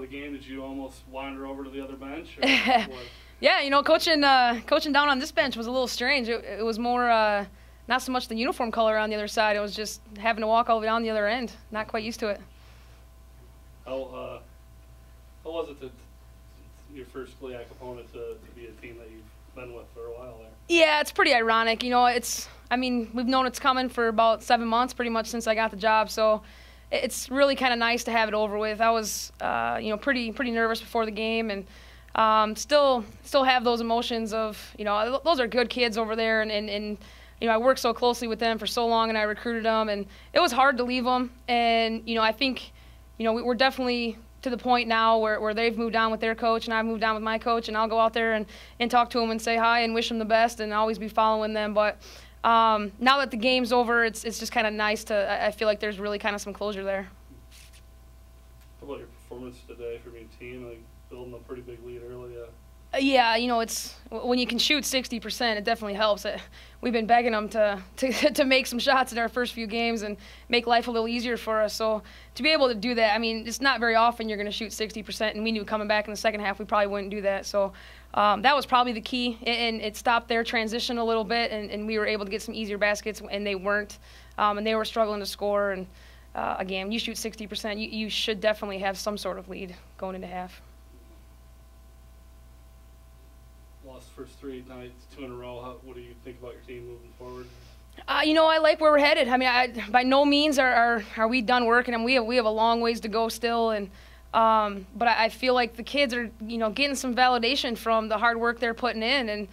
the game, did you almost wander over to the other bench? Or what? Yeah, you know, coaching down on this bench was a little strange. It was more not so much the uniform color on the other side. It was just having to walk all the way down the other end. Not quite used to it. How was it your first GLIAC opponent to be a team that you've been with for a while there? Yeah, it's pretty ironic. You know, I mean, we've known it's coming for about 7 months, pretty much since I got the job. So it's really kind of nice to have it over with. I was, you know, pretty nervous before the game, and still have those emotions of, you know, those are good kids over there, and you know, I worked so closely with them for so long, and I recruited them, and it was hard to leave them. And you know, I think, you know, we're definitely to the point now where they've moved on with their coach, and I've moved on with my coach, and I'll go out there and talk to them and say hi and wish them the best and always be following them. But now that the game's over, it's just kind of nice to, I feel like there's really kind of some closure there. How about your performance today from your team? Like building a pretty big lead early. Yeah, you know, it's when you can shoot 60%, it definitely helps. We've been begging them to make some shots in our first few games and make life a little easier for us. So to be able to do that, I mean, it's not very often you're going to shoot 60%, and we knew coming back in the second half we probably wouldn't do that. So that was probably the key, and it stopped their transition a little bit, and we were able to get some easier baskets, and they weren't, and they were struggling to score. And again, when you shoot 60%, you should definitely have some sort of lead going into half. Lost the first 3 nights, 2 in a row. What do you think about your team moving forward? You know, I like where we're headed. I mean, by no means are we done working, and we have a long ways to go still. And but I feel like the kids are, you know, getting some validation from the hard work they're putting in, and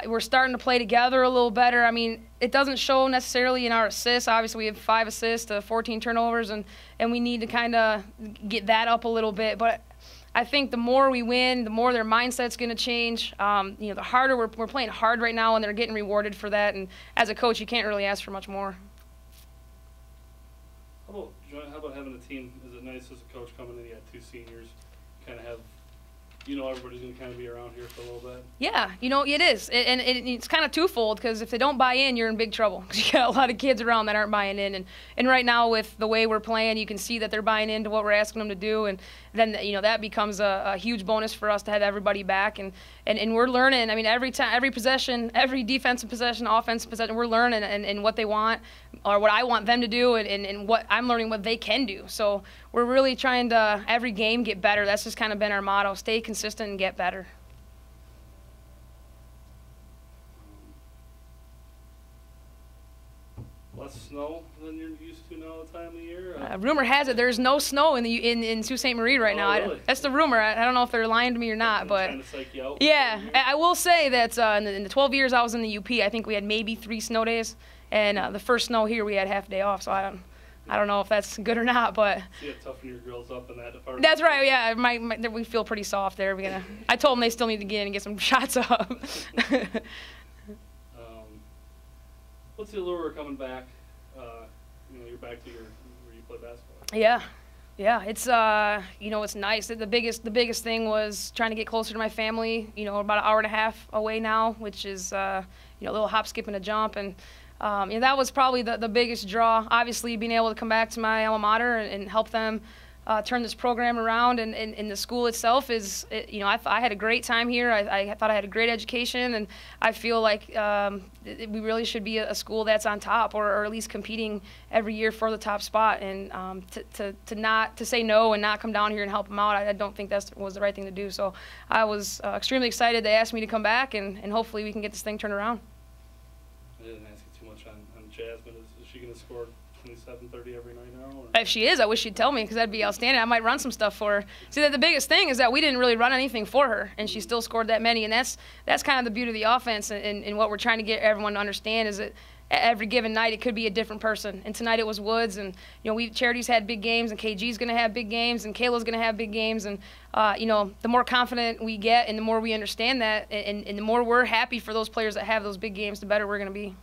we're starting to play together a little better. I mean, it doesn't show necessarily in our assists. Obviously, we have 5 assists to 14 turnovers, and we need to kind of get that up a little bit. But I think the more we win, the more their mindset's going to change. You know, the harder we're playing hard right now, and they're getting rewarded for that. And as a coach, you can't really ask for much more. How about having a team? Is it nice as a coach coming in? You got 2 seniors, kind of have, you know, everybody's going to kind of be around here for a little bit. Yeah, you know, it is. And it's kind of twofold, because if they don't buy in, you're in big trouble. Because you got a lot of kids around that aren't buying in. And right now, with the way we're playing, you can see that they're buying into what we're asking them to do. And then, you know, that becomes a huge bonus for us to have everybody back. And we're learning. I mean, every time, every possession, every defensive possession, offensive possession, we're learning and what they want, or what I want them to do, and what I'm learning what they can do. So we're really trying to, every game, get better. That's just kind of been our motto: stay consistent and get better. Less snow than you're used to now, the time of the year? Rumor has it there's no snow in Sault Ste. Marie right now. Really? That's the rumor. I don't know if they're lying to me or not, but trying to psych you out. Yeah, I will say that in the 12 years I was in the UP, I think we had maybe 3 snow days, and the first snow here we had half a day off. So I don't know if that's good or not, but so you toughen your girls up in that department. That's right. Yeah, we feel pretty soft there. I told them they still need to get in and get some shots up. What's the allure of coming back? You know, you're back to where you play basketball. Yeah. It's you know, it's nice. The biggest thing was trying to get closer to my family. You know, about an hour and a half away now, which is you know, a little hop, skip, and a jump, and you know, that was probably the biggest draw. Obviously, being able to come back to my alma mater and help them turn this program around, and the school itself is, you know, I had a great time here. I thought I had a great education, and I feel like we really should be a school that's on top, or at least competing every year for the top spot. And to say no and not come down here and help them out, I don't think that was the right thing to do. So I was extremely excited. They asked me to come back, and hopefully we can get this thing turned around. I didn't ask you too much on Jasmine. Is she going to score 27-30 every night now? Or? If she is, I wish she'd tell me, because that'd be outstanding. I might run some stuff for her. See, the biggest thing is that we didn't really run anything for her, and she still scored that many. And that's kind of the beauty of the offense, and what we're trying to get everyone to understand is that every given night it could be a different person. And tonight it was Woods, and you know, Charity's had big games, and KG's going to have big games, and Kayla's going to have big games. And you know, the more confident we get, and the more we understand that, and the more we're happy for those players that have those big games, the better we're going to be.